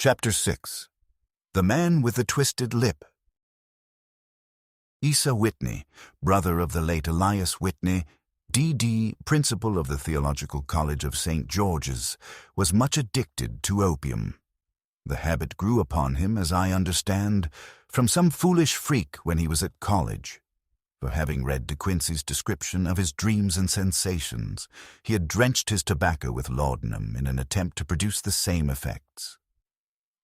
Chapter 6. The Man with the Twisted Lip. Asa Whitney, brother of the late Elias Whitney, D.D., principal of the Theological College of St. George's, was much addicted to opium. The habit grew upon him, as I understand, from some foolish freak when he was at college. For having read De Quincey's description of his dreams and sensations, he had drenched his tobacco with laudanum in an attempt to produce the same effects.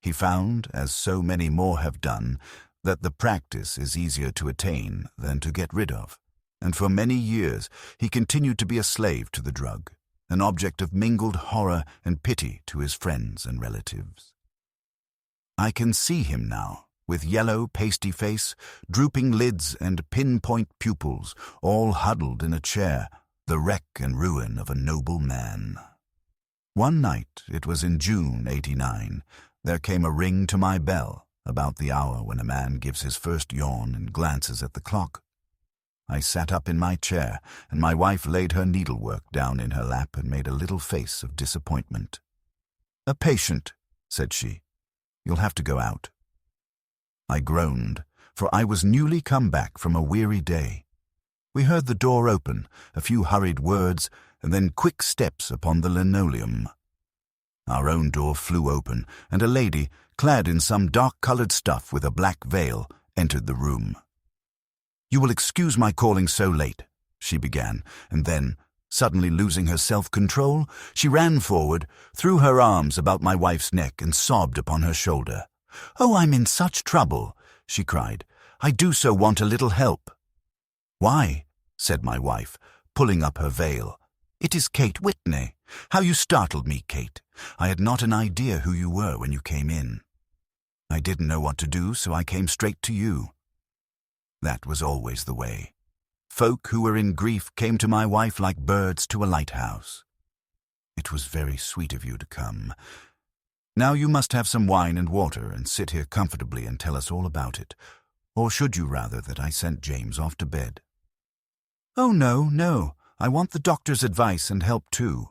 He found, as so many more have done, that the practice is easier to attain than to get rid of, and for many years he continued to be a slave to the drug, an object of mingled horror and pity to his friends and relatives. I can see him now, with yellow, pasty face, drooping lids, and pinpoint pupils, all huddled in a chair, the wreck and ruin of a noble man. One night, it was in June '89, there came a ring to my bell, about the hour when a man gives his first yawn and glances at the clock. I sat up in my chair, and my wife laid her needlework down in her lap and made a little face of disappointment. "A patient," said she. "You'll have to go out." I groaned, for I was newly come back from a weary day. We heard the door open, a few hurried words, and then quick steps upon the linoleum. Our own door flew open, and a lady, clad in some dark-colored stuff with a black veil, entered the room. "You will excuse my calling so late," she began, and then, suddenly losing her self-control, she ran forward, threw her arms about my wife's neck, and sobbed upon her shoulder. "Oh, I'm in such trouble," she cried. "I do so want a little help." "Why?" said my wife, pulling up her veil. "It is Kate Whitney. How you startled me, Kate. I had not an idea who you were when you came in. I didn't know what to do, so I came straight to you." That was always the way. Folk who were in grief came to my wife like birds to a lighthouse. "It was very sweet of you to come. Now you must have some wine and water and sit here comfortably and tell us all about it. Or should you rather that I sent James off to bed?" "Oh, no. I want the doctor's advice and help too.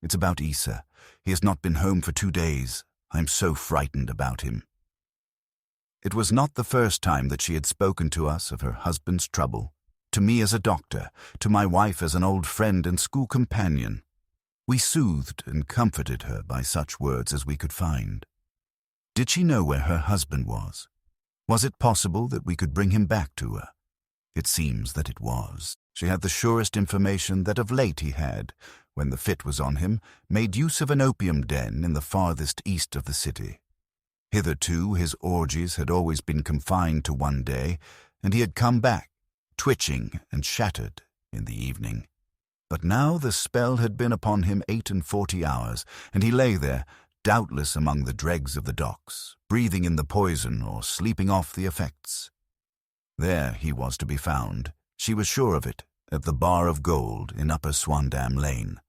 It's about Asa. He has not been home for 2 days. I'm so frightened about him." It was not the first time that she had spoken to us of her husband's trouble, to me as a doctor, to my wife as an old friend and school companion. We soothed and comforted her by such words as we could find. Did she know where her husband was? Was it possible that we could bring him back to her? It seems that it was. She had the surest information that of late he had, when the fit was on him, made use of an opium den in the farthest east of the city. Hitherto his orgies had always been confined to one day, and he had come back, twitching and shattered, in the evening. But now the spell had been upon him 48 hours, and he lay there, doubtless among the dregs of the docks, breathing in the poison or sleeping off the effects. There he was to be found, she was sure of it, at the Bar of Gold in Upper Swandam Lane.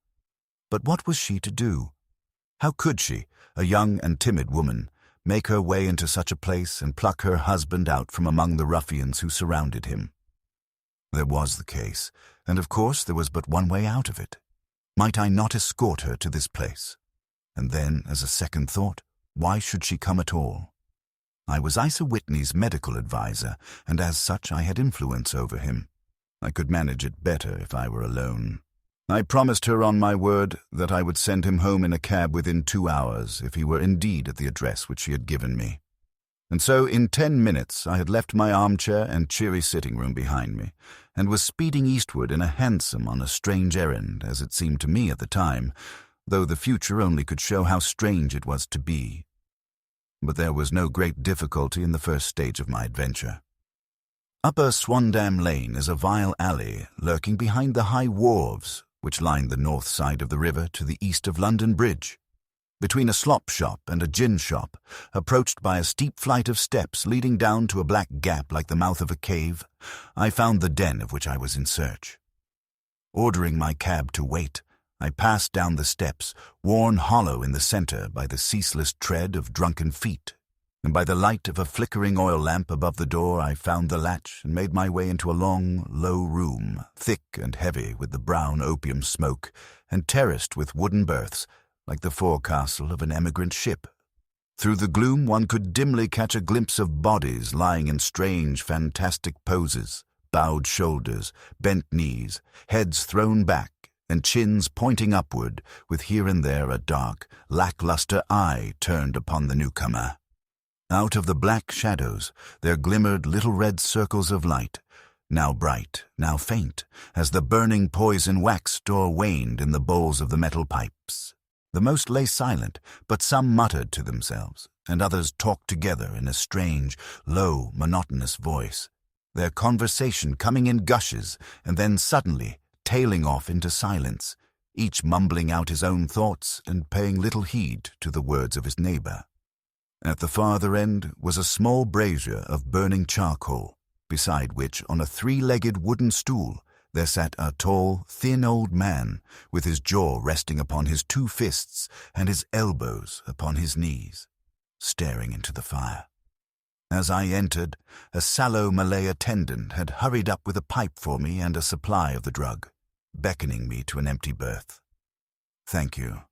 But what was she to do? How could she, a young and timid woman, make her way into such a place and pluck her husband out from among the ruffians who surrounded him? There was the case, and of course there was but one way out of it. Might I not escort her to this place? And then, as a second thought, why should she come at all? I was Asa Whitney's medical adviser, and as such I had influence over him. I could manage it better if I were alone. I promised her on my word that I would send him home in a cab within 2 hours if he were indeed at the address which she had given me. And so in 10 minutes I had left my armchair and cheery sitting-room behind me, and was speeding eastward in a hansom on a strange errand, as it seemed to me at the time, though the future only could show how strange it was to be. But there was no great difficulty in the first stage of my adventure. Upper Swandam Lane is a vile alley lurking behind the high wharves which line the north side of the river to the east of London Bridge. Between a slop shop and a gin shop, approached by a steep flight of steps leading down to a black gap like the mouth of a cave, I found the den of which I was in search. Ordering my cab to wait, I passed down the steps, worn hollow in the center by the ceaseless tread of drunken feet, and by the light of a flickering oil lamp above the door I found the latch and made my way into a long, low room, thick and heavy with the brown opium smoke, and terraced with wooden berths, like the forecastle of an emigrant ship. Through the gloom one could dimly catch a glimpse of bodies lying in strange, fantastic poses, bowed shoulders, bent knees, heads thrown back, and chins pointing upward, with here and there a dark, lackluster eye turned upon the newcomer. Out of the black shadows there glimmered little red circles of light, now bright, now faint, as the burning poison waxed or waned in the bowls of the metal pipes. The most lay silent, but some muttered to themselves, and others talked together in a strange, low, monotonous voice, their conversation coming in gushes and then suddenly tailing off into silence, each mumbling out his own thoughts and paying little heed to the words of his neighbor. At the farther end was a small brazier of burning charcoal, beside which, on a three-legged wooden stool, there sat a tall, thin old man, with his jaw resting upon his two fists and his elbows upon his knees, staring into the fire. As I entered, a sallow Malay attendant had hurried up with a pipe for me and a supply of the drug, beckoning me to an empty berth. "Thank you.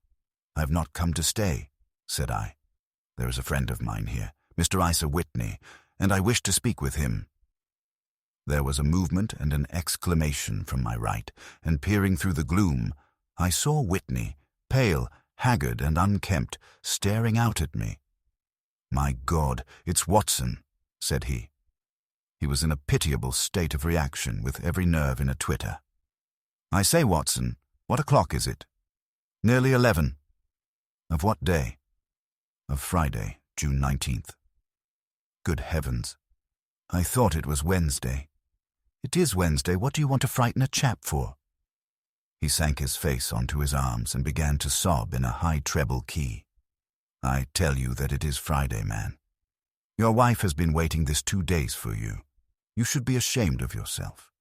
I've not come to stay," said I. "There is a friend of mine here, Mr. Isa Whitney, and I wish to speak with him." There was a movement and an exclamation from my right, and peering through the gloom, I saw Whitney, pale, haggard, and unkempt, staring out at me. "My God, it's Watson," said he. He was in a pitiable state of reaction, with every nerve in a twitter. "I say, Watson, what o'clock is it?" "Nearly 11. "Of what day?" "Of Friday, June 19th. "Good heavens. I thought it was Wednesday." "It is Wednesday. What do you want to frighten a chap for?" He sank his face onto his arms and began to sob in a high treble key. "I tell you that it is Friday, man. Your wife has been waiting this 2 days for you. You should be ashamed of yourself."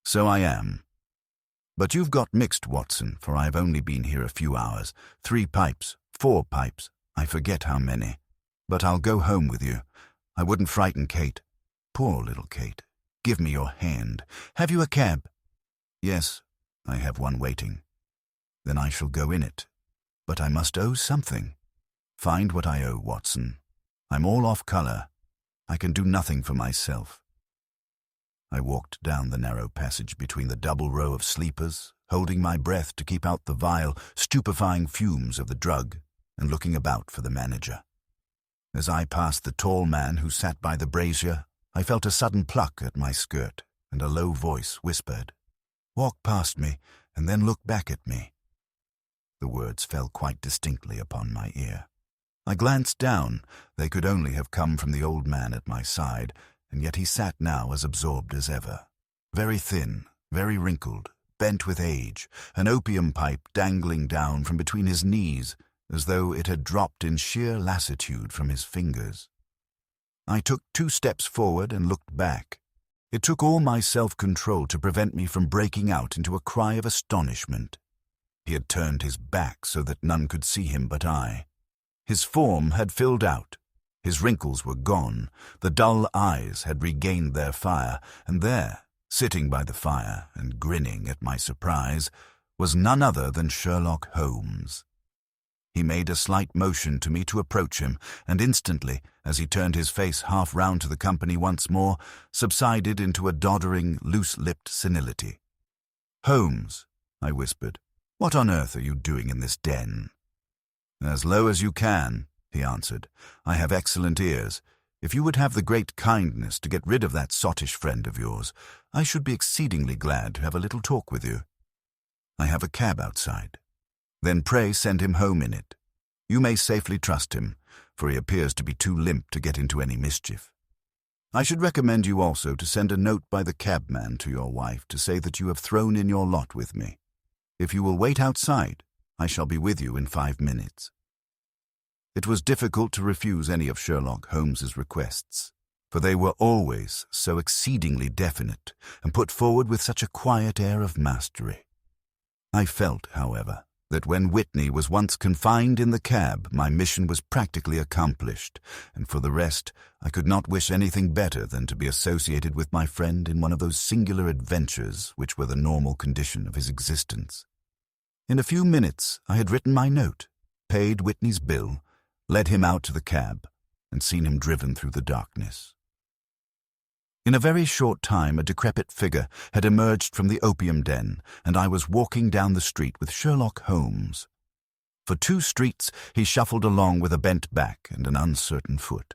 "So I am. But you've got mixed, Watson, for I have only been here a few hours. 3 pipes, 4 pipes, I forget how many. But I'll go home with you. I wouldn't frighten Kate. Poor little Kate. Give me your hand. Have you a cab?" "Yes, I have one waiting." "Then I shall go in it. But I must owe something. Find what I owe, Watson. I'm all off colour. I can do nothing for myself." I walked down the narrow passage between the double row of sleepers, holding my breath to keep out the vile, stupefying fumes of the drug, and looking about for the manager. As I passed the tall man who sat by the brazier, I felt a sudden pluck at my skirt, and a low voice whispered, "Walk past me, and then look back at me." The words fell quite distinctly upon my ear. I glanced down. They could only have come from the old man at my side, and yet he sat now as absorbed as ever. Very thin, very wrinkled, bent with age, an opium pipe dangling down from between his knees, as though it had dropped in sheer lassitude from his fingers. I took 2 steps forward and looked back. It took all my self-control to prevent me from breaking out into a cry of astonishment. He had turned his back so that none could see him but I. His form had filled out. His wrinkles were gone. The dull eyes had regained their fire, and there, sitting by the fire and grinning at my surprise, was none other than Sherlock Holmes. He made a slight motion to me to approach him, and instantly, as he turned his face half round to the company once more, subsided into a doddering, loose-lipped senility. "Holmes," I whispered, "what on earth are you doing in this den?" "As low as you can," he answered. "I have excellent ears. If you would have the great kindness to get rid of that sottish friend of yours, I should be exceedingly glad to have a little talk with you. I have a cab outside. Then pray send him home in it. You may safely trust him, for he appears to be too limp to get into any mischief. I should recommend you also to send a note by the cabman to your wife to say that you have thrown in your lot with me. If you will wait outside, I shall be with you in 5 minutes." It was difficult to refuse any of Sherlock Holmes's requests, for they were always so exceedingly definite and put forward with such a quiet air of mastery. I felt, however, that when Whitney was once confined in the cab, my mission was practically accomplished, and for the rest, I could not wish anything better than to be associated with my friend in one of those singular adventures which were the normal condition of his existence. In a few minutes, I had written my note, paid Whitney's bill, led him out to the cab, and seen him driven through the darkness. In a very short time, a decrepit figure had emerged from the opium den, and I was walking down the street with Sherlock Holmes. For 2 streets he shuffled along with a bent back and an uncertain foot.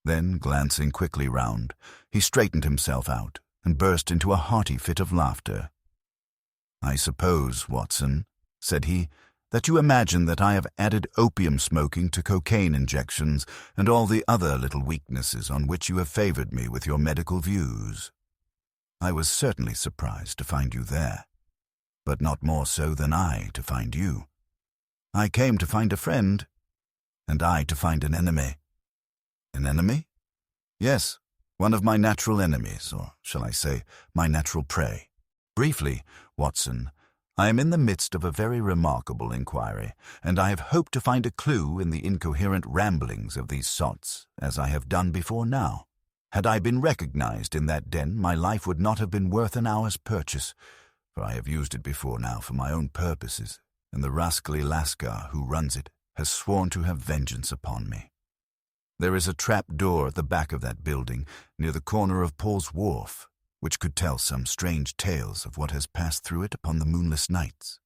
Then, glancing quickly round, he straightened himself out and burst into a hearty fit of laughter. "I suppose, Watson," said he, "that you imagine that I have added opium smoking to cocaine injections and all the other little weaknesses on which you have favored me with your medical views. I was certainly surprised to find you there, but not more so than I to find you. I came to find a friend, and I to find an enemy." "An enemy?" "Yes, one of my natural enemies, or shall I say, my natural prey. Briefly, Watson, I am in the midst of a very remarkable inquiry, and I have hoped to find a clue in the incoherent ramblings of these sots, as I have done before now. Had I been recognized in that den, my life would not have been worth an hour's purchase, for I have used it before now for my own purposes, and the rascally lascar who runs it has sworn to have vengeance upon me. There is a trap door at the back of that building, near the corner of Paul's Wharf, which could tell some strange tales of what has passed through it upon the moonless nights."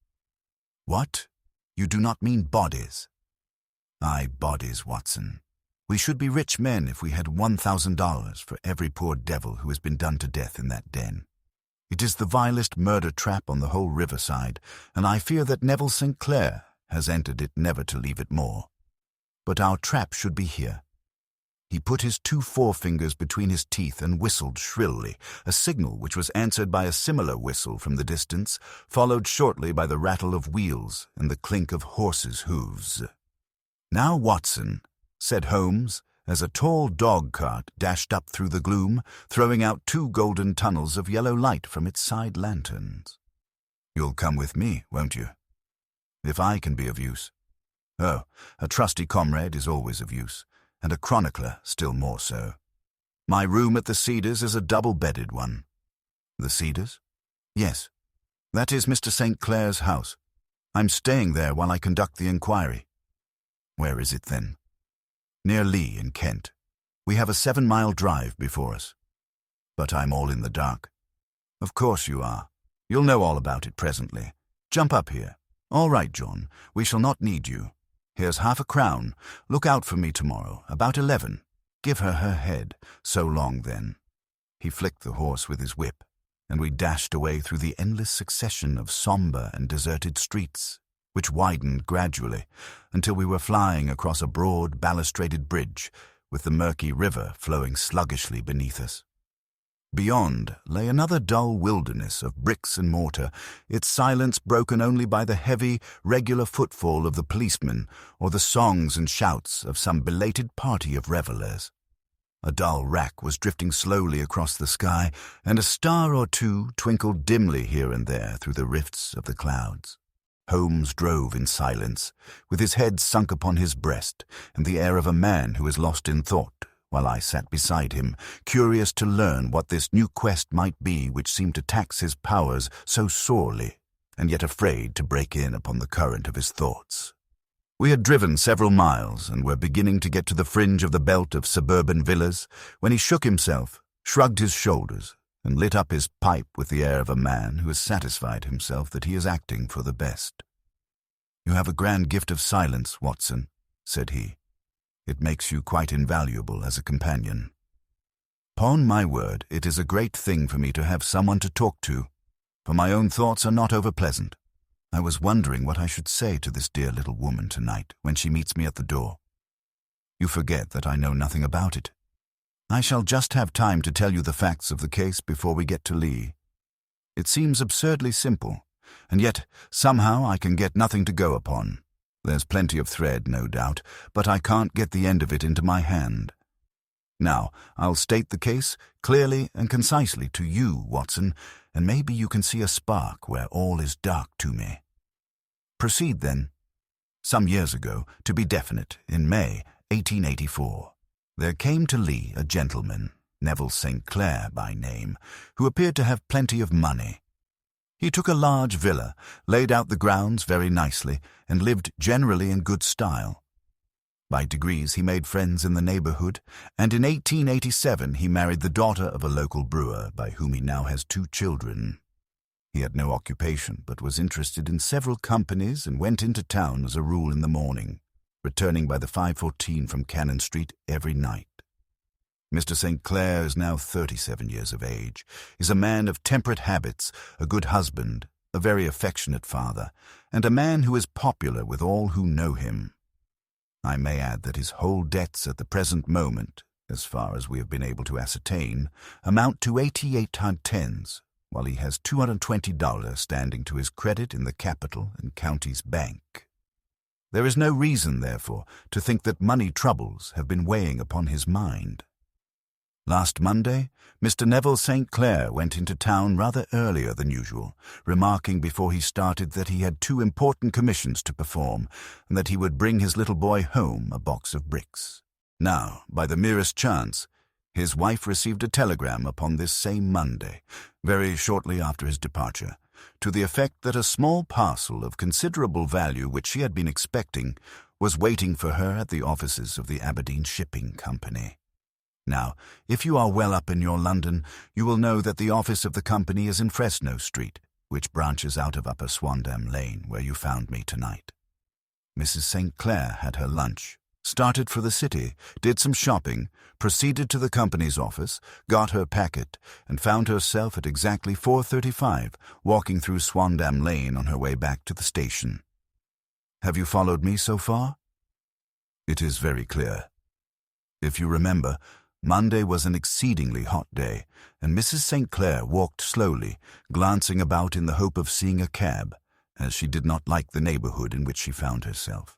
"What? You do not mean bodies?" "Aye, bodies, Watson. We should be rich men if we had $1,000 for every poor devil who has been done to death in that den. It is the vilest murder trap on the whole riverside, and I fear that Neville St. Clair has entered it never to leave it more. But our trap should be here." He put his 2 forefingers between his teeth and whistled shrilly, a signal which was answered by a similar whistle from the distance, followed shortly by the rattle of wheels and the clink of horses' hooves. "Now, Watson," said Holmes, as a tall dog-cart dashed up through the gloom, throwing out 2 golden tunnels of yellow light from its side lanterns. "You'll come with me, won't you? If I can be of use. Oh, a trusty comrade is always of use, and a chronicler still more so. My room at the Cedars is a double-bedded one." "The Cedars?" "Yes. That is Mr. St. Clair's house. I'm staying there while I conduct the inquiry." "Where is it, then?" "Near Lee in Kent. We have a 7-mile drive before us." "But I'm all in the dark." "Of course you are. You'll know all about it presently. Jump up here." "All right, John. We shall not need you. Here's £50. Look out for me tomorrow, about 11. Give her her head. So long, then." He flicked the horse with his whip, and we dashed away through the endless succession of sombre and deserted streets, which widened gradually until we were flying across a broad, balustraded bridge, with the murky river flowing sluggishly beneath us. Beyond lay another dull wilderness of bricks and mortar, its silence broken only by the heavy, regular footfall of the policeman or the songs and shouts of some belated party of revellers. A dull wrack was drifting slowly across the sky, and a star or 2 twinkled dimly here and there through the rifts of the clouds. Holmes drove in silence, with his head sunk upon his breast, and the air of a man who is lost in thought, while I sat beside him, curious to learn what this new quest might be which seemed to tax his powers so sorely, and yet afraid to break in upon the current of his thoughts. We had driven several miles, and were beginning to get to the fringe of the belt of suburban villas, when he shook himself, shrugged his shoulders, and lit up his pipe with the air of a man who has satisfied himself that he is acting for the best. "You have a grand gift of silence, Watson," said he. "It makes you quite invaluable as a companion. 'Pon my word, it is a great thing for me to have someone to talk to, for my own thoughts are not over-pleasant. I was wondering what I should say to this dear little woman tonight when she meets me at the door. You forget that I know nothing about it. I shall just have time to tell you the facts of the case before we get to Lee. It seems absurdly simple, and yet somehow I can get nothing to go upon. There's plenty of thread, no doubt, but I can't get the end of it into my hand. Now, I'll state the case clearly and concisely to you, Watson, and maybe you can see a spark where all is dark to me. Proceed, then. Some years ago, to be definite, in May 1884, there came to Lee a gentleman, Neville St. Clair by name, who appeared to have plenty of money. He took a large villa, laid out the grounds very nicely, and lived generally in good style. By degrees he made friends in the neighborhood, and in 1887 he married the daughter of a local brewer, by whom he now has 2 children. He had no occupation, but was interested in several companies and went into town as a rule in the morning, returning by the 5:14 from Cannon Street every night. Mr. St. Clair is now 37 years of age, is a man of temperate habits, a good husband, a very affectionate father, and a man who is popular with all who know him. I may add that his whole debts at the present moment, as far as we have been able to ascertain, amount to 88 10s, while he has $220 standing to his credit in the Capital and Counties Bank. There is no reason, therefore, to think that money troubles have been weighing upon his mind. Last Monday, Mr. Neville St. Clair went into town rather earlier than usual, remarking before he started that he had 2 important commissions to perform, and that he would bring his little boy home a box of bricks. Now, by the merest chance, his wife received a telegram upon this same Monday, very shortly after his departure, to the effect that a small parcel of considerable value which she had been expecting was waiting for her at the offices of the Aberdeen Shipping Company. Now, if you are well up in your London, you will know that the office of the company is in Fresno Street, which branches out of Upper Swandam Lane, where you found me tonight. Mrs. St. Clair had her lunch, started for the city, did some shopping, proceeded to the company's office, got her packet, and found herself at exactly 4:35, walking through Swandam Lane on her way back to the station. Have you followed me so far? It is very clear. If you remember, Monday was an exceedingly hot day, and Mrs. St. Clair walked slowly, glancing about in the hope of seeing a cab, as she did not like the neighborhood in which she found herself.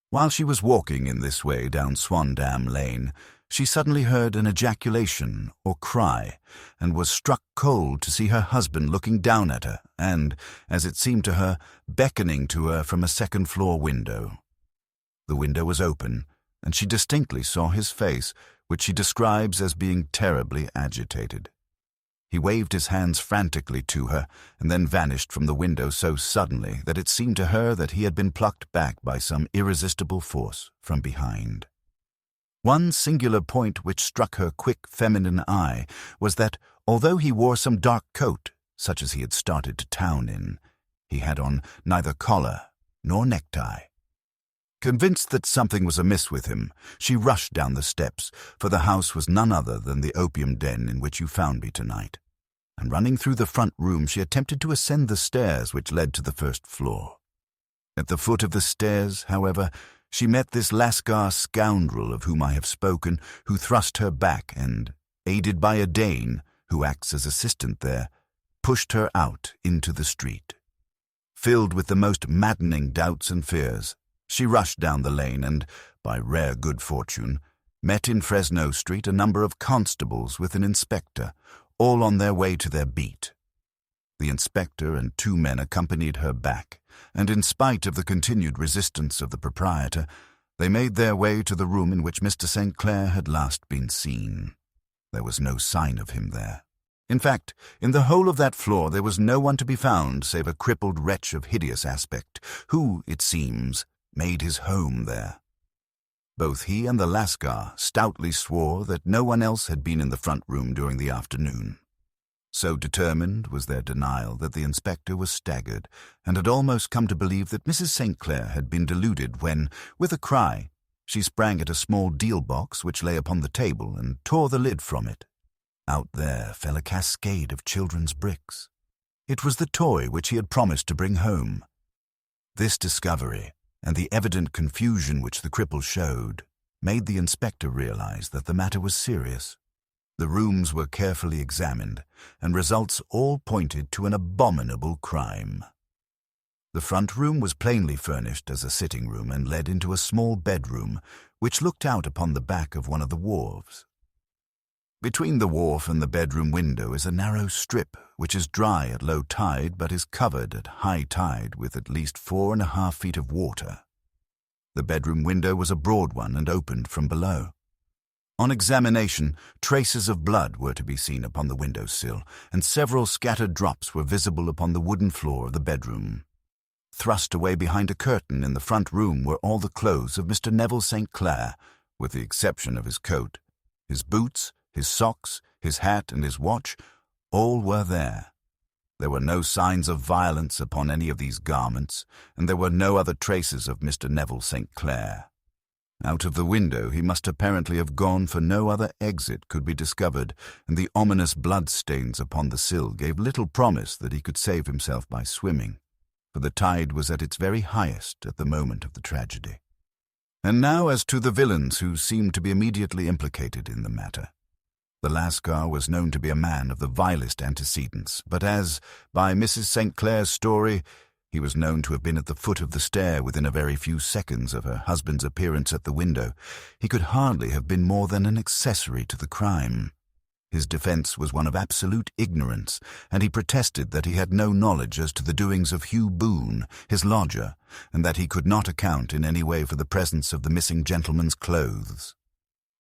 While she was walking in this way down Swandam Lane, she suddenly heard an ejaculation or cry, and was struck cold to see her husband looking down at her and, as it seemed to her, beckoning to her from a second-floor window. The window was open, and she distinctly saw his face, which she describes as being terribly agitated. He waved his hands frantically to her, and then vanished from the window so suddenly that it seemed to her that he had been plucked back by some irresistible force from behind. One singular point which struck her quick feminine eye was that, although he wore some dark coat, such as he had started to town in, he had on neither collar nor necktie. Convinced that something was amiss with him, she rushed down the steps, for the house was none other than the opium den in which you found me tonight, and running through the front room she attempted to ascend the stairs which led to the first floor. At the foot of the stairs, however, she met this Lascar scoundrel of whom I have spoken, who thrust her back and, aided by a Dane, who acts as assistant there, pushed her out into the street. Filled with the most maddening doubts and fears, she rushed down the lane and, by rare good fortune, met in Fresno Street a number of constables with an inspector, all on their way to their beat. The inspector and 2 men accompanied her back, and in spite of the continued resistance of the proprietor, they made their way to the room in which Mr. St. Clair had last been seen. There was no sign of him there. In fact, in the whole of that floor there was no one to be found save a crippled wretch of hideous aspect, who, it seems, made his home there. Both he and the Lascar stoutly swore that no one else had been in the front room during the afternoon. So determined was their denial that the inspector was staggered, and had almost come to believe that Mrs. St. Clair had been deluded when, with a cry, she sprang at a small deal-box which lay upon the table and tore the lid from it. Out there fell a cascade of children's bricks. It was the toy which he had promised to bring home. This discovery, and the evident confusion which the cripple showed, made the inspector realize that the matter was serious. The rooms were carefully examined, and results all pointed to an abominable crime. The front room was plainly furnished as a sitting room and led into a small bedroom, which looked out upon the back of one of the wharves. Between the wharf and the bedroom window is a narrow strip, which is dry at low tide but is covered at high tide with at least 4.5 feet of water. The bedroom window was a broad one and opened from below. On examination, traces of blood were to be seen upon the window sill, and several scattered drops were visible upon the wooden floor of the bedroom. Thrust away behind a curtain in the front room were all the clothes of Mr. Neville St. Clair, with the exception of his coat. His boots, his socks, his hat, and his watch, all were there. There were no signs of violence upon any of these garments, and there were no other traces of Mr. Neville St. Clair. Out of the window he must apparently have gone, for no other exit could be discovered, and the ominous bloodstains upon the sill gave little promise that he could save himself by swimming, for the tide was at its very highest at the moment of the tragedy. And now as to the villains who seemed to be immediately implicated in the matter. The Lascar was known to be a man of the vilest antecedents, but as, by Mrs. St. Clair's story, he was known to have been at the foot of the stair within a very few seconds of her husband's appearance at the window, he could hardly have been more than an accessory to the crime. His defense was one of absolute ignorance, and he protested that he had no knowledge as to the doings of Hugh Boone, his lodger, and that he could not account in any way for the presence of the missing gentleman's clothes.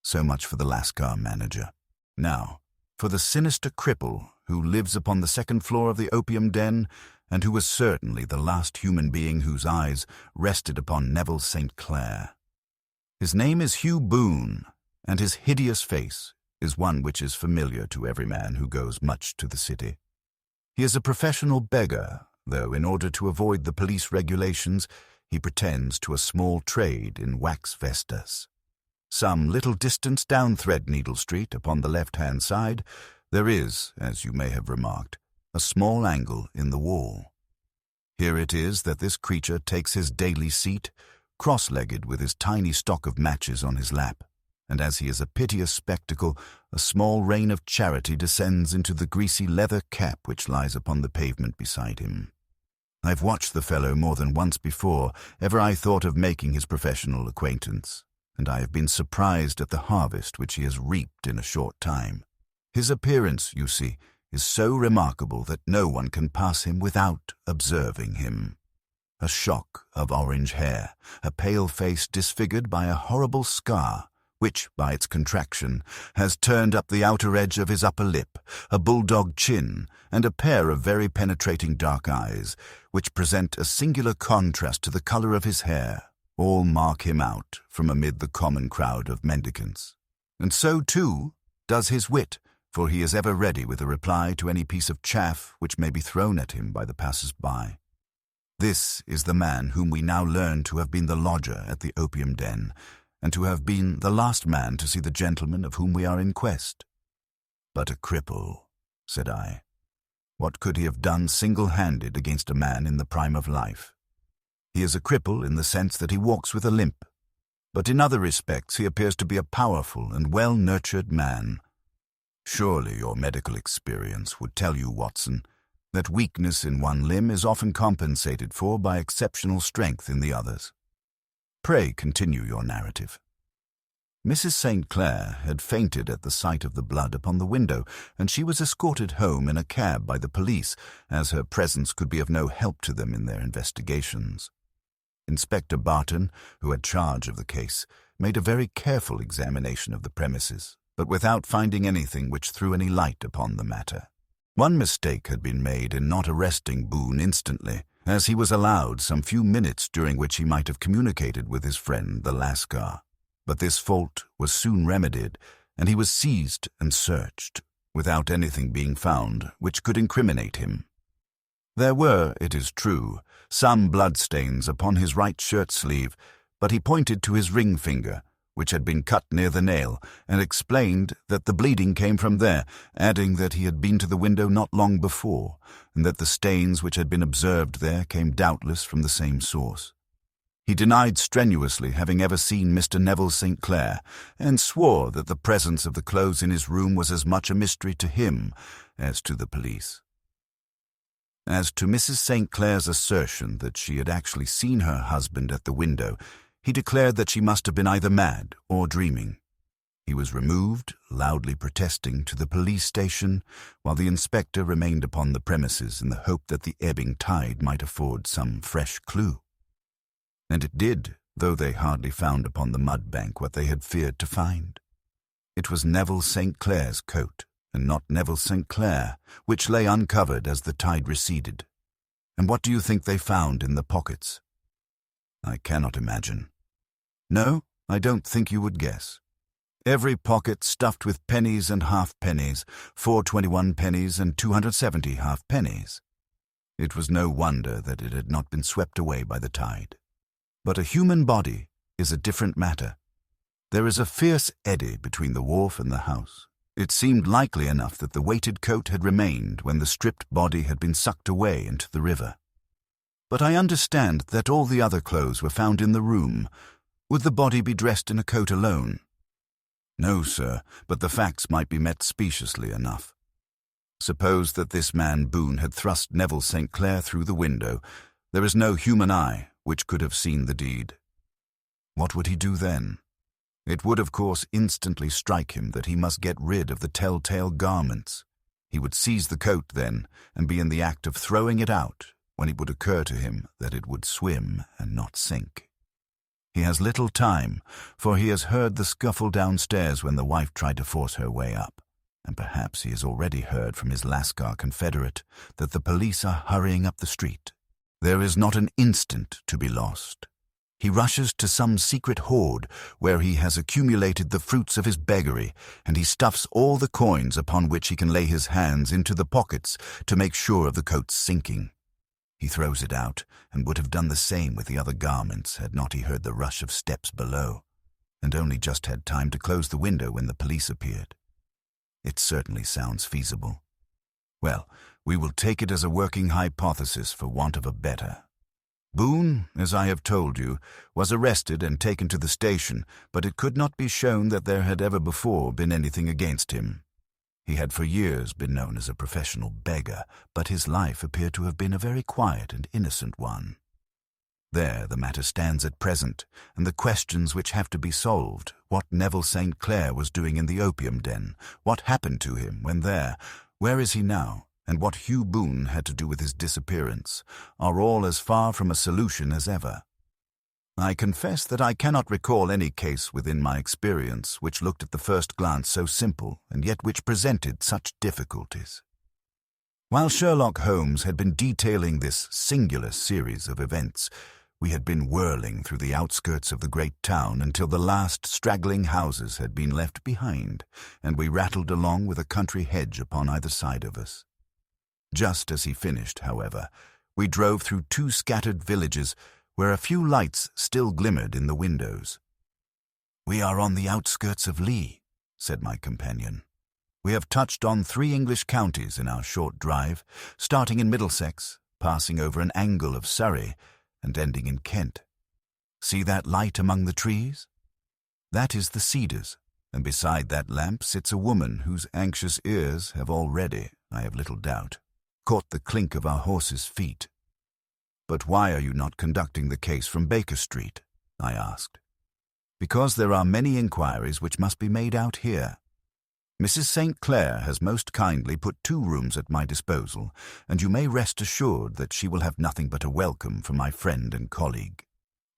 So much for the Lascar manager. Now, for the sinister cripple who lives upon the second floor of the opium den, and who was certainly the last human being whose eyes rested upon Neville St. Clair. His name is Hugh Boone, and his hideous face is one which is familiar to every man who goes much to the city. He is a professional beggar, though in order to avoid the police regulations, he pretends to a small trade in wax vestas. Some little distance down Threadneedle Street, upon the left-hand side, there is, as you may have remarked, a small angle in the wall. Here it is that this creature takes his daily seat, cross-legged with his tiny stock of matches on his lap, and as he is a piteous spectacle, a small rain of charity descends into the greasy leather cap which lies upon the pavement beside him. I've watched the fellow more than once before, ever I thought of making his professional acquaintance, and I have been surprised at the harvest which he has reaped in a short time. His appearance, you see, is so remarkable that no one can pass him without observing him. A shock of orange hair, a pale face disfigured by a horrible scar, which, by its contraction, has turned up the outer edge of his upper lip, a bulldog chin, and a pair of very penetrating dark eyes, which present a singular contrast to the colour of his hair, all mark him out from amid the common crowd of mendicants. And so, too, does his wit, for he is ever ready with a reply to any piece of chaff which may be thrown at him by the passers-by. This is the man whom we now learn to have been the lodger at the opium den, and to have been the last man to see the gentleman of whom we are in quest. But a cripple, said I. What could he have done single-handed against a man in the prime of life? He is a cripple in the sense that he walks with a limp, but in other respects he appears to be a powerful and well-nurtured man. Surely your medical experience would tell you, Watson, that weakness in one limb is often compensated for by exceptional strength in the others. Pray continue your narrative. Mrs. St. Clair had fainted at the sight of the blood upon the window, and she was escorted home in a cab by the police, as her presence could be of no help to them in their investigations. Inspector Barton, who had charge of the case, made a very careful examination of the premises, but without finding anything which threw any light upon the matter. One mistake had been made in not arresting Boone instantly, as he was allowed some few minutes during which he might have communicated with his friend the Lascar. But this fault was soon remedied, and he was seized and searched, without anything being found which could incriminate him. There were, it is true, some bloodstains upon his right shirt-sleeve, but he pointed to his ring finger, which had been cut near the nail, and explained that the bleeding came from there, adding that he had been to the window not long before, and that the stains which had been observed there came doubtless from the same source. He denied strenuously having ever seen Mr. Neville St. Clair, and swore that the presence of the clothes in his room was as much a mystery to him as to the police. As to Mrs. St. Clair's assertion that she had actually seen her husband at the window, he declared that she must have been either mad or dreaming. He was removed, loudly protesting, to the police station, while the inspector remained upon the premises in the hope that the ebbing tide might afford some fresh clue. And it did, though they hardly found upon the mud bank what they had feared to find. It was Neville St. Clair's coat, and not Neville St. Clair, which lay uncovered as the tide receded. And what do you think they found in the pockets? I cannot imagine. No, I don't think you would guess. Every pocket stuffed with pennies and half-pennies, 421 pennies and 270 half-pennies. It was no wonder that it had not been swept away by the tide. But a human body is a different matter. There is a fierce eddy between the wharf and the house. It seemed likely enough that the weighted coat had remained when the stripped body had been sucked away into the river. But I understand that all the other clothes were found in the room. Would the body be dressed in a coat alone? No, sir, but the facts might be met speciously enough. Suppose that this man Boone had thrust Neville St. Clair through the window. There is no human eye which could have seen the deed. What would he do then? It would, of course, instantly strike him that he must get rid of the telltale garments. He would seize the coat then, and be in the act of throwing it out, when it would occur to him that it would swim and not sink. He has little time, for he has heard the scuffle downstairs when the wife tried to force her way up, and perhaps he has already heard from his Lascar confederate that the police are hurrying up the street. There is not an instant to be lost. He rushes to some secret hoard where he has accumulated the fruits of his beggary, and he stuffs all the coins upon which he can lay his hands into the pockets to make sure of the coat's sinking. He throws it out, and would have done the same with the other garments had not he heard the rush of steps below, and only just had time to close the window when the police appeared. It certainly sounds feasible. Well, we will take it as a working hypothesis for want of a better. Boone, as I have told you, was arrested and taken to the station, but it could not be shown that there had ever before been anything against him. He had for years been known as a professional beggar, but his life appeared to have been a very quiet and innocent one. There the matter stands at present, and the questions which have to be solved, what Neville St. Clair was doing in the opium den, what happened to him when there, where is he now, and what Hugh Boone had to do with his disappearance, are all as far from a solution as ever. I confess that I cannot recall any case within my experience which looked at the first glance so simple and yet which presented such difficulties. While Sherlock Holmes had been detailing this singular series of events, we had been whirling through the outskirts of the great town until the last straggling houses had been left behind, and we rattled along with a country hedge upon either side of us. Just as he finished, however, we drove through 2 scattered villages where a few lights still glimmered in the windows. "We are on the outskirts of Lee," said my companion. "We have touched on 3 English counties in our short drive, starting in Middlesex, passing over an angle of Surrey, and ending in Kent. See that light among the trees? That is the Cedars, and beside that lamp sits a woman whose anxious ears have already, I have little doubt, caught the clink of our horses' feet." "But why are you not conducting the case from Baker Street?" I asked. "Because there are many inquiries which must be made out here. Mrs. St. Clair has most kindly put 2 rooms at my disposal, and you may rest assured that she will have nothing but a welcome from my friend and colleague.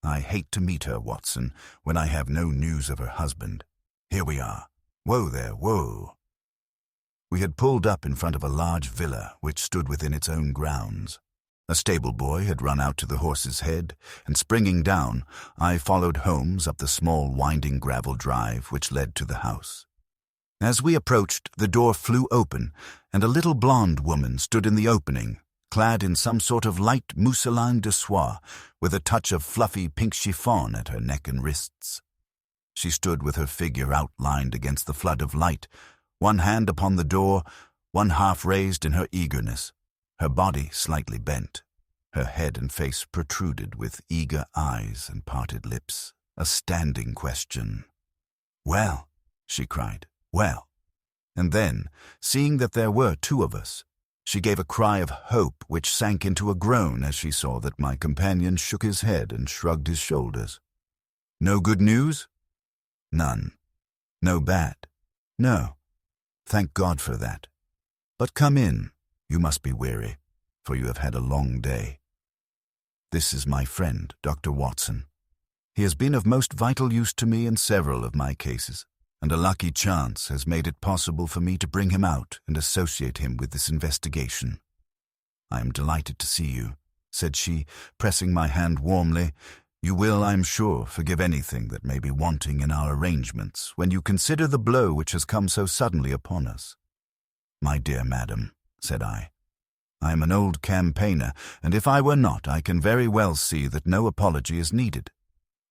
I hate to meet her, Watson, when I have no news of her husband. Here we are. Whoa there, whoa." We had pulled up in front of a large villa which stood within its own grounds. A stable boy had run out to the horse's head, and springing down, I followed Holmes up the small winding gravel drive which led to the house. As we approached, the door flew open, and a little blonde woman stood in the opening, clad in some sort of light mousseline de soie, with a touch of fluffy pink chiffon at her neck and wrists. She stood with her figure outlined against the flood of light, one hand upon the door, one half raised in her eagerness, her body slightly bent, her head and face protruded with eager eyes and parted lips, a standing question. "Well," she cried, "well." And then, seeing that there were 2 of us, she gave a cry of hope which sank into a groan as she saw that my companion shook his head and shrugged his shoulders. "No good news?" "None." "No bad?" "No. Thank God for that. But come in. You must be weary, for you have had a long day. This is my friend, Dr. Watson. He has been of most vital use to me in several of my cases, and a lucky chance has made it possible for me to bring him out and associate him with this investigation. I am delighted to see you, said she, pressing my hand warmly. "You will, I am sure, forgive anything that may be wanting in our arrangements when you consider the blow which has come so suddenly upon us." "My dear madam," said I am an old campaigner, and if I were not, I can very well see that no apology is needed.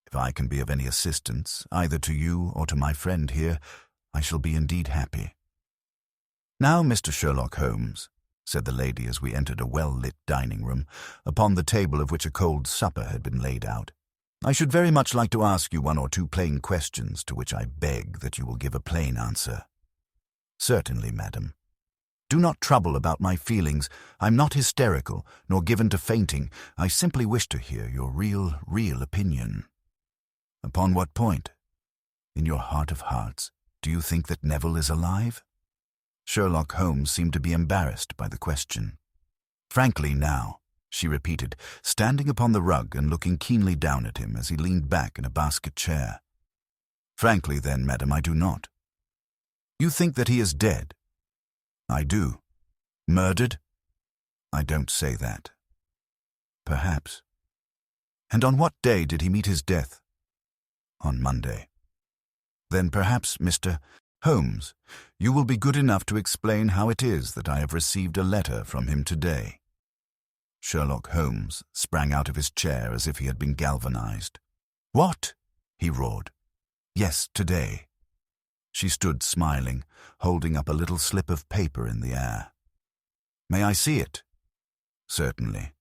If I can be of any assistance, either to you or to my friend here, I shall be indeed happy." "Now, Mr. Sherlock Holmes," said the lady as we entered a well-lit dining-room, upon the table of which a cold supper had been laid out, "I should very much like to ask you one or two plain questions to which I beg that you will give a plain answer." "Certainly, madam." "Do not trouble about my feelings. I'm not hysterical, nor given to fainting. I simply wish to hear your real opinion." "Upon what point? In your heart of hearts, do you think that Neville is alive?" Sherlock Holmes seemed to be embarrassed by the question. "Frankly now," she repeated, standing upon the rug and looking keenly down at him as he leaned back in a basket chair. "Frankly then, madam, I do not." "You think that he is dead?" "I do." "Murdered?" "I don't say that." "Perhaps." "And on what day did he meet his death?" "On Monday." "Then perhaps, Mr. Holmes, you will be good enough to explain how it is that I have received a letter from him today." Sherlock Holmes sprang out of his chair as if he had been galvanized. "What?" he roared. "Yes, today." She stood smiling, holding up a little slip of paper in the air. "May I see it?" "Certainly."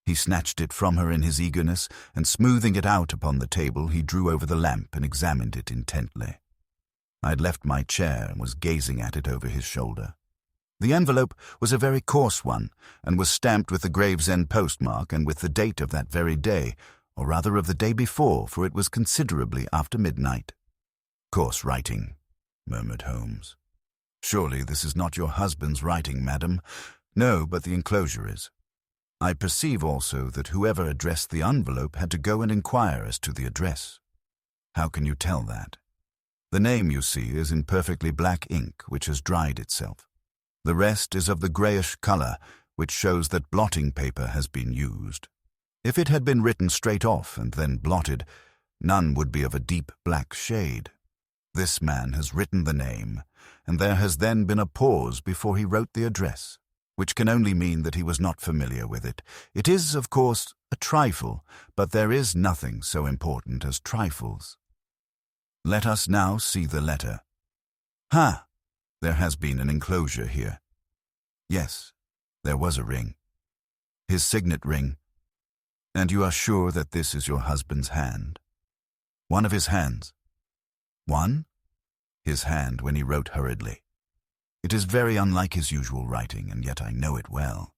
He snatched it from her in his eagerness, and smoothing it out upon the table, he drew over the lamp and examined it intently. I had left my chair and was gazing at it over his shoulder. The envelope was a very coarse one, and was stamped with the Gravesend postmark and with the date of that very day, or rather of the day before, for it was considerably after midnight. "Coarse writing," murmured Holmes. "Surely this is not your husband's writing, madam?" "No, but the enclosure is." "I perceive also that whoever addressed the envelope had to go and inquire as to the address." "How can you tell that?" "The name, you see, is in perfectly black ink, which has dried itself. The rest is of the greyish colour, which shows that blotting paper has been used. If it had been written straight off and then blotted, none would be of a deep black shade. This man has written the name, and there has then been a pause before he wrote the address, which can only mean that he was not familiar with it. It is, of course, a trifle, but there is nothing so important as trifles. Let us now see the letter. Ha! There has been an enclosure here. Yes, there was a ring. His signet ring. And you are sure that this is your husband's hand? One of his hands. One? His hand when he wrote hurriedly. It is very unlike his usual writing, and yet I know it well.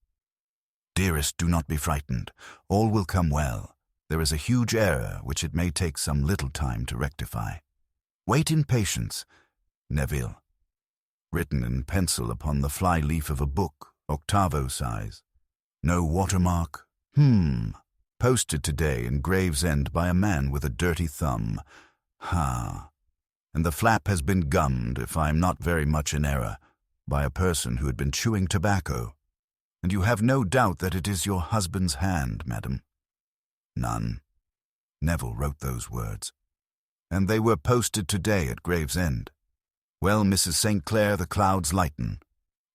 Dearest, do not be frightened. All will come well. There is a huge error which it may take some little time to rectify. Wait in patience. Neville. Written in pencil upon the fly-leaf of a book, octavo size. No watermark. Posted today in Gravesend by a man with a dirty thumb. Ha! And the flap has been gummed, if I am not very much in error, by a person who had been chewing tobacco. And you have no doubt that it is your husband's hand, madam? None. Neville wrote those words. And they were posted today at Gravesend. Well, Mrs. St. Clair, the clouds lighten,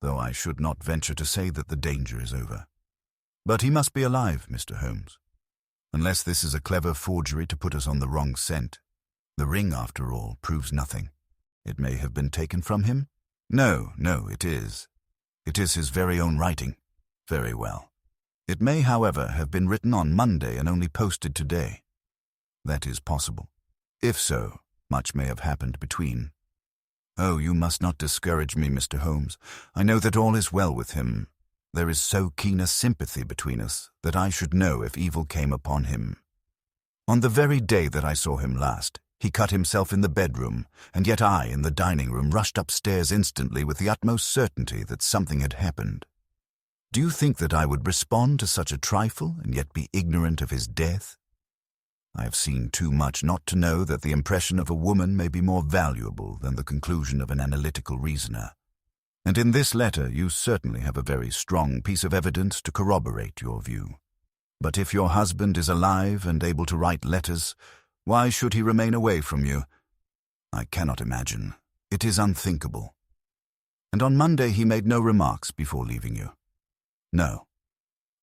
though I should not venture to say that the danger is over. But he must be alive, Mr. Holmes. Unless this is a clever forgery to put us on the wrong scent. The ring, after all, proves nothing. It may have been taken from him? No, it is. It is his very own writing. Very well. It may, however, have been written on Monday and only posted today. That is possible. If so, much may have happened between. Oh, you must not discourage me, Mr. Holmes. I know that all is well with him. There is so keen a sympathy between us that I should know if evil came upon him. On the very day that I saw him last, he cut himself in the bedroom, and yet I, in the dining-room, rushed upstairs instantly with the utmost certainty that something had happened. Do you think that I would respond to such a trifle and yet be ignorant of his death? I have seen too much not to know that the impression of a woman may be more valuable than the conclusion of an analytical reasoner. And in this letter you certainly have a very strong piece of evidence to corroborate your view. But if your husband is alive and able to write letters, why should he remain away from you? I cannot imagine. It is unthinkable. And on Monday he made no remarks before leaving you? No.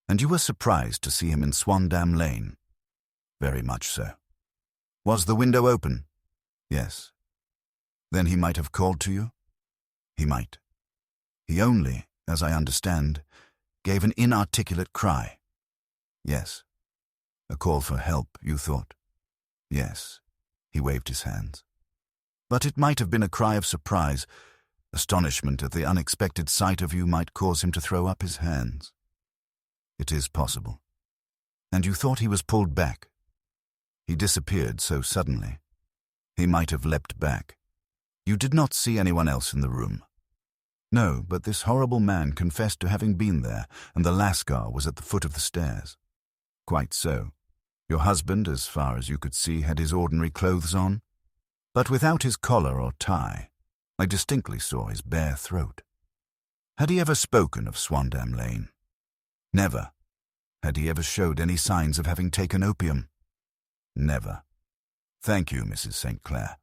And you were surprised to see him in Swandam Lane? Very much so. Was the window open? Yes. Then he might have called to you? He might. He only, as I understand, gave an inarticulate cry. Yes. A call for help, you thought? Yes. He waved his hands. But it might have been a cry of surprise. Astonishment at the unexpected sight of you might cause him to throw up his hands. It is possible. And you thought he was pulled back? He disappeared so suddenly. He might have leapt back. You did not see anyone else in the room? No, but this horrible man confessed to having been there, and the Lascar was at the foot of the stairs. Quite so. Your husband, as far as you could see, had his ordinary clothes on, but without his collar or tie. I distinctly saw his bare throat. Had he ever spoken of Swandam Lane? Never. Had he ever showed any signs of having taken opium? Never. Thank you, Mrs. St. Clair.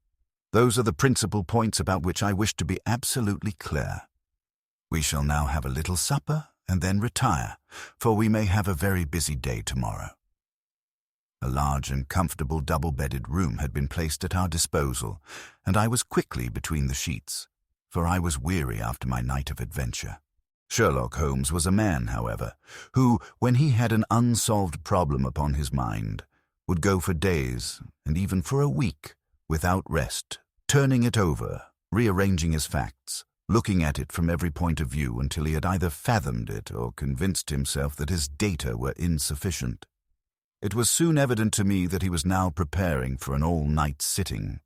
Those are the principal points about which I wish to be absolutely clear. We shall now have a little supper and then retire, for we may have a very busy day tomorrow. A large and comfortable double-bedded room had been placed at our disposal, and I was quickly between the sheets, for I was weary after my night of adventure. Sherlock Holmes was a man, however, who, when he had an unsolved problem upon his mind, would go for days, and even for a week, without rest, turning it over, rearranging his facts, looking at it from every point of view until he had either fathomed it or convinced himself that his data were insufficient. It was soon evident to me that he was now preparing for an all-night sitting.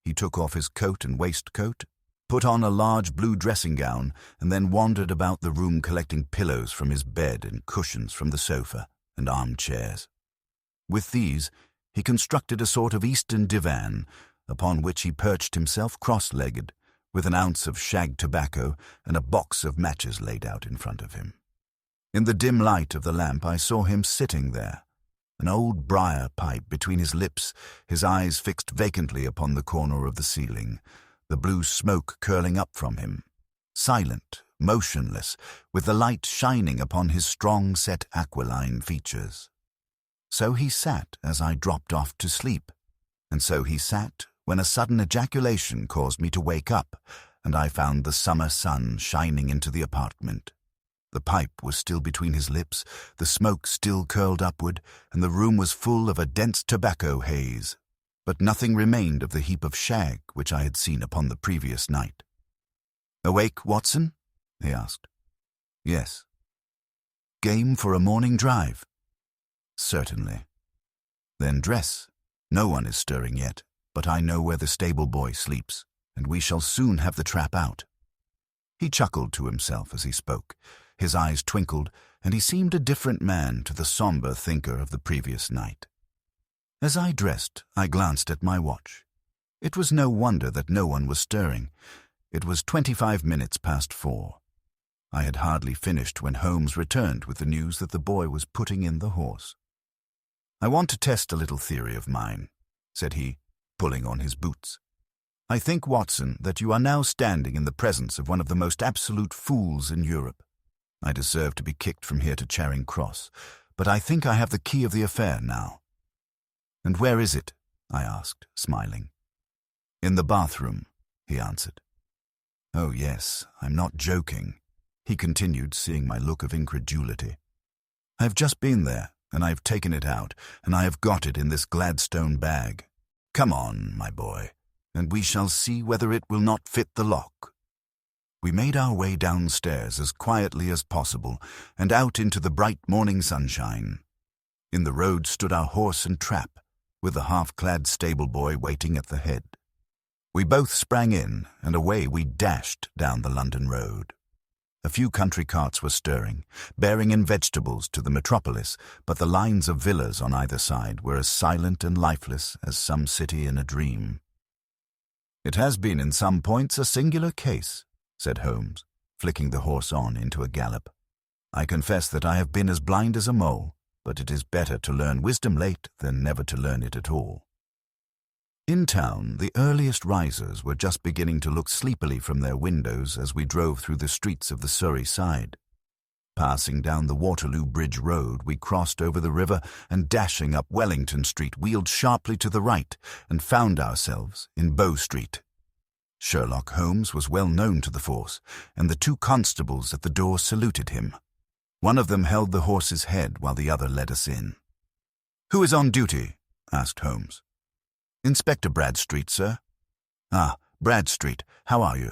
He took off his coat and waistcoat, put on a large blue dressing-gown, and then wandered about the room collecting pillows from his bed and cushions from the sofa and armchairs. With these, he constructed a sort of Eastern divan, upon which he perched himself cross-legged, with an ounce of shag tobacco and a box of matches laid out in front of him. In the dim light of the lamp I saw him sitting there, an old briar pipe between his lips, his eyes fixed vacantly upon the corner of the ceiling, the blue smoke curling up from him, silent, motionless, with the light shining upon his strong-set aquiline features. So he sat as I dropped off to sleep, and so he sat when a sudden ejaculation caused me to wake up, and I found the summer sun shining into the apartment. The pipe was still between his lips, the smoke still curled upward, and the room was full of a dense tobacco haze, but nothing remained of the heap of shag which I had seen upon the previous night. "Awake, Watson?" he asked. "Yes." "Game for a morning drive?" "Certainly." "Then dress. No one is stirring yet, but I know where the stable boy sleeps, and we shall soon have the trap out." He chuckled to himself as he spoke. His eyes twinkled, and he seemed a different man to the somber thinker of the previous night. As I dressed, I glanced at my watch. It was no wonder that no one was stirring. It was 25 minutes past 4. I had hardly finished when Holmes returned with the news that the boy was putting in the horse. "I want to test a little theory of mine," said he, pulling on his boots. "I think, Watson, that you are now standing in the presence of one of the most absolute fools in Europe. I deserve to be kicked from here to Charing Cross, but I think I have the key of the affair now." "And where is it?" I asked, smiling. "In the bathroom," he answered. "Oh, yes, I'm not joking," he continued, seeing my look of incredulity. "I have just been there, and I have taken it out, and I have got it in this Gladstone bag. Come on, my boy, and we shall see whether it will not fit the lock." We made our way downstairs as quietly as possible and out into the bright morning sunshine. In the road stood our horse and trap, with the half-clad stable-boy waiting at the head. We both sprang in, and away we dashed down the London road. A few country carts were stirring, bearing in vegetables to the metropolis, but the lines of villas on either side were as silent and lifeless as some city in a dream. "It has been in some points a singular case," said Holmes, flicking the horse on into a gallop. "I confess that I have been as blind as a mole, but it is better to learn wisdom late than never to learn it at all. In town, the earliest risers were just beginning to look sleepily from their windows as we drove through the streets of the Surrey side. Passing down the Waterloo Bridge Road, we crossed over the river and, dashing up Wellington Street, wheeled sharply to the right and found ourselves in Bow Street. Sherlock Holmes was well known to the force, and the two constables at the door saluted him. One of them held the horse's head while the other led us in. "Who is on duty?" asked Holmes. "Inspector Bradstreet, sir." "Ah, Bradstreet, how are you?"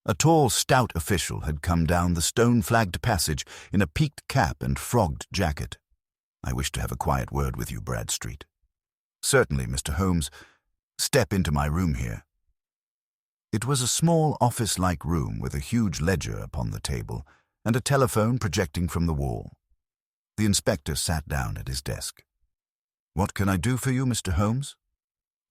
A tall, stout official had come down the stone-flagged passage in a peaked cap and frogged jacket. "I wish to have a quiet word with you, Bradstreet." "Certainly, Mr. Holmes. Step into my room here." It was a small office-like room with a huge ledger upon the table and a telephone projecting from the wall. The inspector sat down at his desk. "What can I do for you, Mr. Holmes?"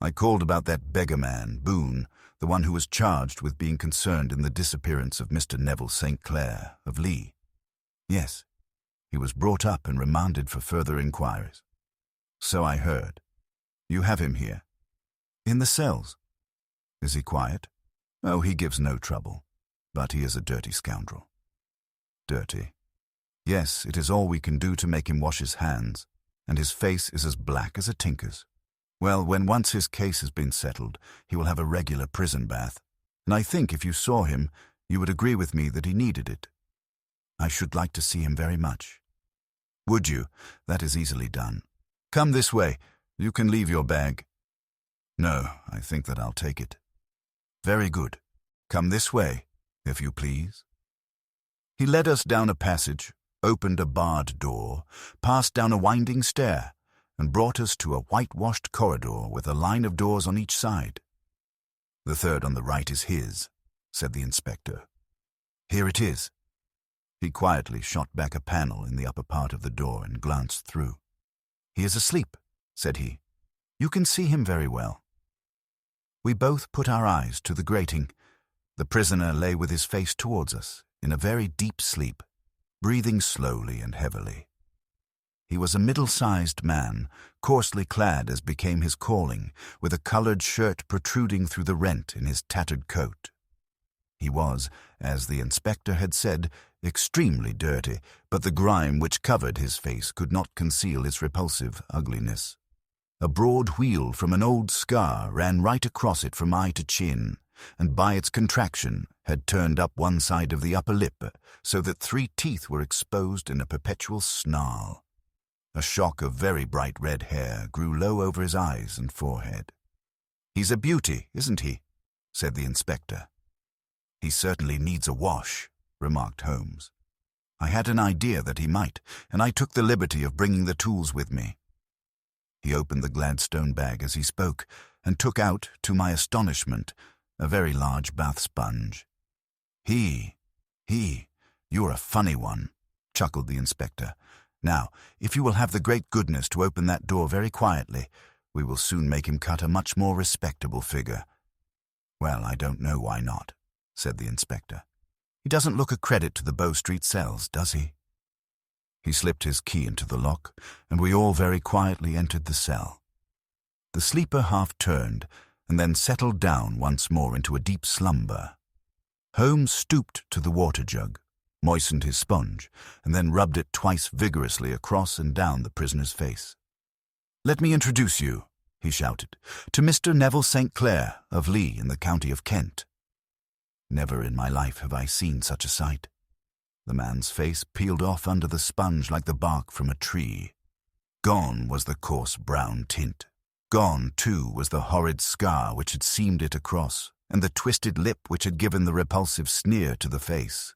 "I called about that beggar man, Boone, the one who was charged with being concerned in the disappearance of Mr. Neville St. Clair, of Lee." "Yes. He was brought up and remanded for further inquiries." "So I heard. You have him here?" "In the cells." "Is he quiet?" "Oh, he gives no trouble, but he is a dirty scoundrel." "Dirty?" "Yes, it is all we can do to make him wash his hands, and his face is as black as a tinker's. Well, when once his case has been settled, he will have a regular prison bath, and I think if you saw him, you would agree with me that he needed it." "I should like to see him very much." "Would you? That is easily done. Come this way. You can leave your bag." "No, I think that I'll take it." "Very good. Come this way, if you please." He led us down a passage, opened a barred door, passed down a winding stair, and brought us to a whitewashed corridor with a line of doors on each side. "The third on the right is his," said the inspector. "Here it is." He quietly shot back a panel in the upper part of the door and glanced through. "He is asleep," said he. "You can see him very well." We both put our eyes to the grating. The prisoner lay with his face towards us, in a very deep sleep, breathing slowly and heavily. He was a middle-sized man, coarsely clad as became his calling, with a coloured shirt protruding through the rent in his tattered coat. He was, as the inspector had said, extremely dirty, but the grime which covered his face could not conceal its repulsive ugliness. A broad wheal from an old scar ran right across it from eye to chin, and by its contraction had turned up one side of the upper lip, so that 3 teeth were exposed in a perpetual snarl. A shock of very bright red hair grew low over his eyes and forehead. "He's a beauty, isn't he?" said the inspector. "He certainly needs a wash," remarked Holmes. "I had an idea that he might, and I took the liberty of bringing the tools with me." He opened the Gladstone bag as he spoke, and took out, to my astonishment, a very large bath sponge. You're a funny one," chuckled the inspector. "Now, if you will have the great goodness to open that door very quietly, we will soon make him cut a much more respectable figure." "Well, I don't know why not," said the inspector. "He doesn't look a credit to the Bow Street cells, does he?" He slipped his key into the lock, and we all very quietly entered the cell. The sleeper half turned, and then settled down once more into a deep slumber. Holmes stooped to the water jug, moistened his sponge, and then rubbed it twice vigorously across and down the prisoner's face. "Let me introduce you," he shouted, "to Mr. Neville St. Clair, of Lee, in the county of Kent." Never in my life have I seen such a sight. The man's face peeled off under the sponge like the bark from a tree. Gone was the coarse brown tint. Gone, too, was the horrid scar which had seamed it across, and the twisted lip which had given the repulsive sneer to the face.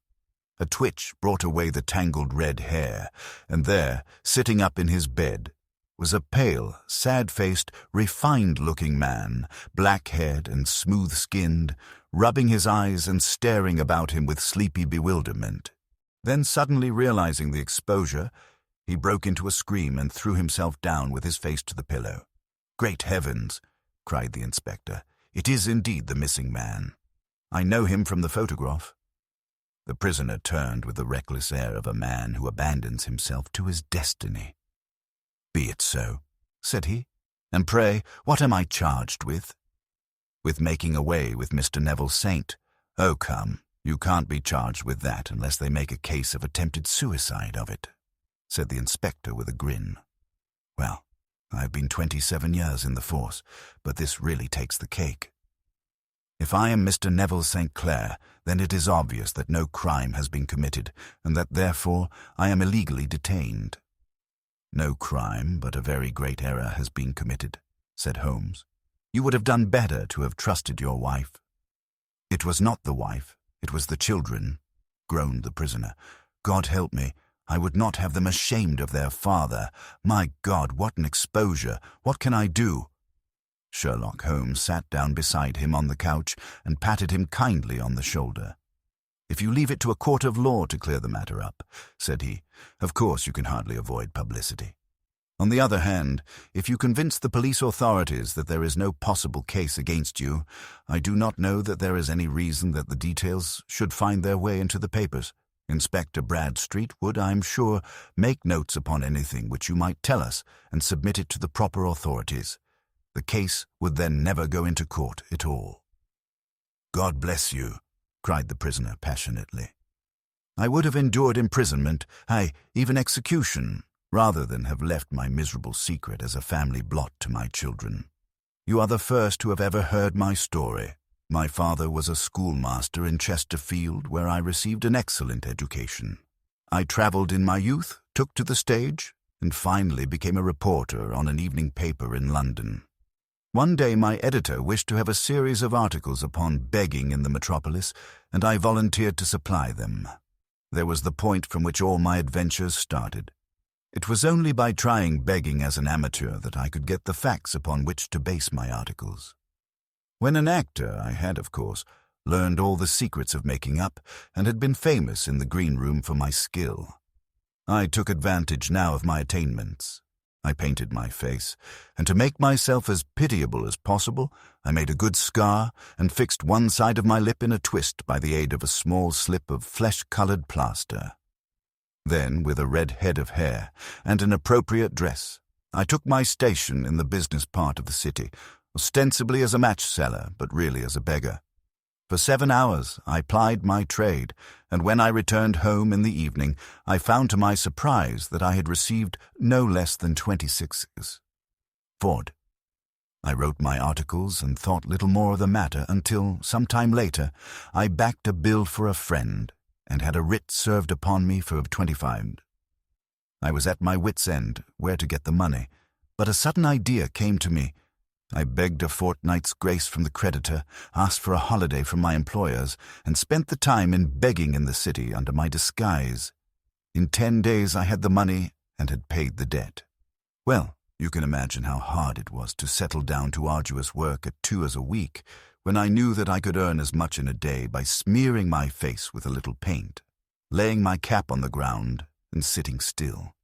A twitch brought away the tangled red hair, and there, sitting up in his bed, was a pale, sad-faced, refined-looking man, black-haired and smooth-skinned, rubbing his eyes and staring about him with sleepy bewilderment. Then, suddenly realizing the exposure, he broke into a scream and threw himself down with his face to the pillow. "Great heavens!" cried the inspector. "It is indeed the missing man. I know him from the photograph." The prisoner turned with the reckless air of a man who abandons himself to his destiny. "Be it so," said he. "And pray, what am I charged with?" "With making away with Mr. Neville Saint." "Oh, come, you can't be charged with that unless they make a case of attempted suicide of it," said the inspector with a grin. "Well, I've been 27 years in the force, but this really takes the cake. If I am Mr. Neville St. Clair, then it is obvious that no crime has been committed, and that, therefore, I am illegally detained." "No crime, but a very great error has been committed," said Holmes. "You would have done better to have trusted your wife." "It was not the wife, it was the children," groaned the prisoner. "God help me, I would not have them ashamed of their father. My God, what an exposure! What can I do?" Sherlock Holmes sat down beside him on the couch and patted him kindly on the shoulder. "If you leave it to a court of law to clear the matter up," said he, "of course you can hardly avoid publicity. On the other hand, if you convince the police authorities that there is no possible case against you, I do not know that there is any reason that the details should find their way into the papers. Inspector Bradstreet would, I am sure, make notes upon anything which you might tell us and submit it to the proper authorities. The case would then never go into court at all." "God bless you," cried the prisoner passionately. "I would have endured imprisonment, aye, even execution, rather than have left my miserable secret as a family blot to my children. You are the first who have ever heard my story. My father was a schoolmaster in Chesterfield, where I received an excellent education. I travelled in my youth, took to the stage, and finally became a reporter on an evening paper in London. One day my editor wished to have a series of articles upon begging in the metropolis, and I volunteered to supply them. There was the point from which all my adventures started. It was only by trying begging as an amateur that I could get the facts upon which to base my articles. When an actor, I had, of course, learned all the secrets of making up, and had been famous in the green room for my skill. I took advantage now of my attainments. I painted my face, and to make myself as pitiable as possible, I made a good scar and fixed one side of my lip in a twist by the aid of a small slip of flesh-colored plaster. Then, with a red head of hair and an appropriate dress, I took my station in the business part of the city, ostensibly as a match seller, but really as a beggar. For 7 hours I plied my trade, and when I returned home in the evening, I found to my surprise that I had received no less than 26s. Ford. I wrote my articles and thought little more of the matter until, some time later, I backed a bill for a friend and had a writ served upon me for 25. I was at my wit's end where to get the money, but a sudden idea came to me. I begged a fortnight's grace from the creditor, asked for a holiday from my employers, and spent the time in begging in the city under my disguise. In 10 days I had the money and had paid the debt. Well, you can imagine how hard it was to settle down to arduous work at 2s a week, when I knew that I could earn as much in a day by smearing my face with a little paint, laying my cap on the ground, and sitting still.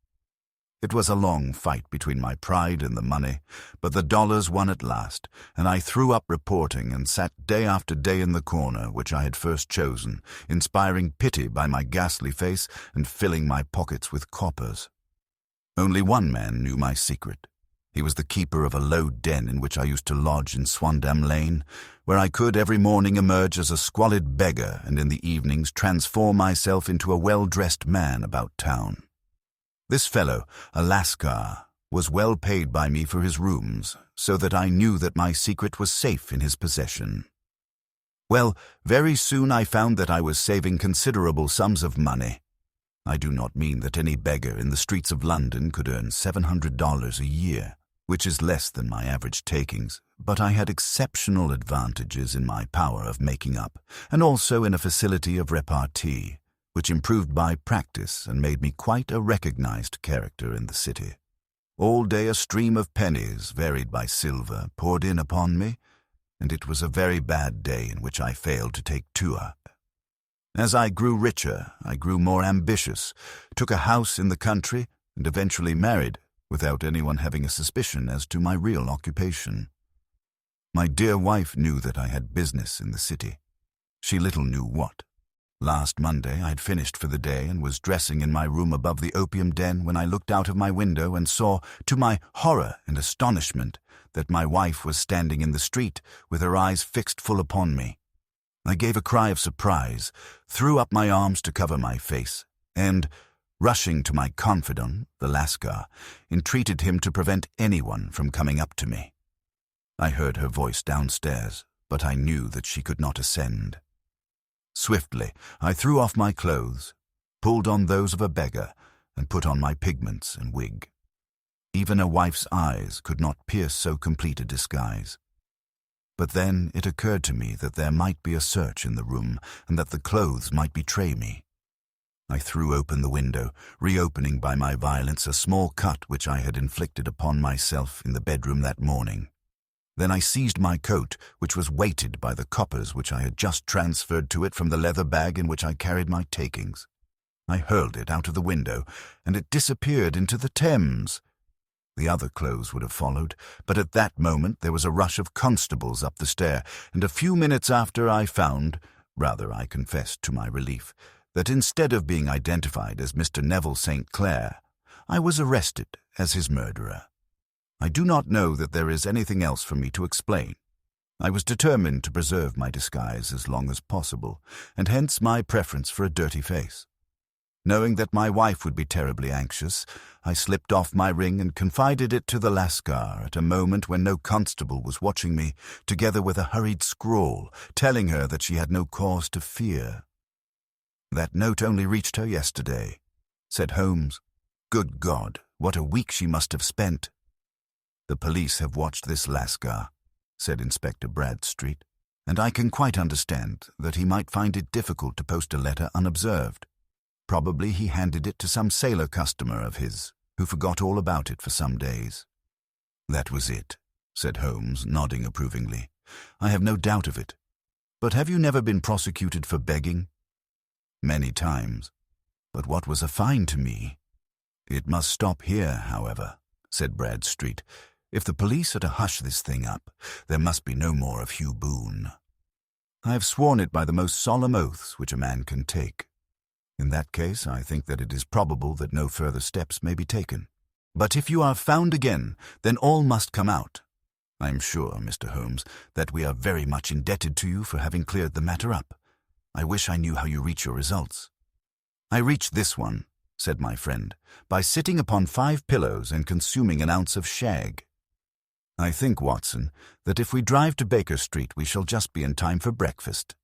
It was a long fight between my pride and the money, but the dollars won at last, and I threw up reporting and sat day after day in the corner which I had first chosen, inspiring pity by my ghastly face and filling my pockets with coppers. Only one man knew my secret. He was the keeper of a low den in which I used to lodge in Swandam Lane, where I could every morning emerge as a squalid beggar and in the evenings transform myself into a well-dressed man about town. This fellow, a Lascar, was well paid by me for his rooms, so that I knew that my secret was safe in his possession. Well, very soon I found that I was saving considerable sums of money. I do not mean that any beggar in the streets of London could earn $700 a year, which is less than my average takings, but I had exceptional advantages in my power of making up, and also in a facility of repartee, which improved by practice and made me quite a recognized character in the city. All day a stream of pennies, varied by silver, poured in upon me, and it was a very bad day in which I failed to take 2 up. As I grew richer, I grew more ambitious, took a house in the country, and eventually married, without anyone having a suspicion as to my real occupation. My dear wife knew that I had business in the city. She little knew what. Last Monday I had finished for the day and was dressing in my room above the opium den when I looked out of my window and saw, to my horror and astonishment, that my wife was standing in the street with her eyes fixed full upon me. I gave a cry of surprise, threw up my arms to cover my face, and, rushing to my confidant, the Lascar, entreated him to prevent anyone from coming up to me. I heard her voice downstairs, but I knew that she could not ascend. Swiftly, I threw off my clothes, pulled on those of a beggar, and put on my pigments and wig. Even a wife's eyes could not pierce so complete a disguise. But then it occurred to me that there might be a search in the room, and that the clothes might betray me. I threw open the window, reopening by my violence a small cut which I had inflicted upon myself in the bedroom that morning. Then I seized my coat, which was weighted by the coppers which I had just transferred to it from the leather bag in which I carried my takings. I hurled it out of the window, and it disappeared into the Thames. The other clothes would have followed, but at that moment there was a rush of constables up the stair, and a few minutes after I found, rather I confessed to my relief, that instead of being identified as Mr. Neville St. Clair, I was arrested as his murderer. I do not know that there is anything else for me to explain. I was determined to preserve my disguise as long as possible, and hence my preference for a dirty face. Knowing that my wife would be terribly anxious, I slipped off my ring and confided it to the Lascar at a moment when no constable was watching me, together with a hurried scrawl, telling her that she had no cause to fear. "That note only reached her yesterday," said Holmes. "Good God, what a week she must have spent." "The police have watched this Lascar," said Inspector Bradstreet, "and I can quite understand that he might find it difficult to post a letter unobserved. Probably he handed it to some sailor customer of his, who forgot all about it for some days." "That was it," said Holmes, nodding approvingly. "I have no doubt of it. But have you never been prosecuted for begging?" "Many times. But what was a fine to me?" "It must stop here, however," said Bradstreet. "If the police are to hush this thing up, there must be no more of Hugh Boone. I have sworn it by the most solemn oaths which a man can take. In that case, I think that it is probable that no further steps may be taken. But if you are found again, then all must come out. I am sure, Mr. Holmes, that we are very much indebted to you for having cleared the matter up. I wish I knew how you reach your results." "I reached this one," said my friend, "by sitting upon 5 pillows and consuming an ounce of shag. I think, Watson, that if we drive to Baker Street we shall just be in time for breakfast."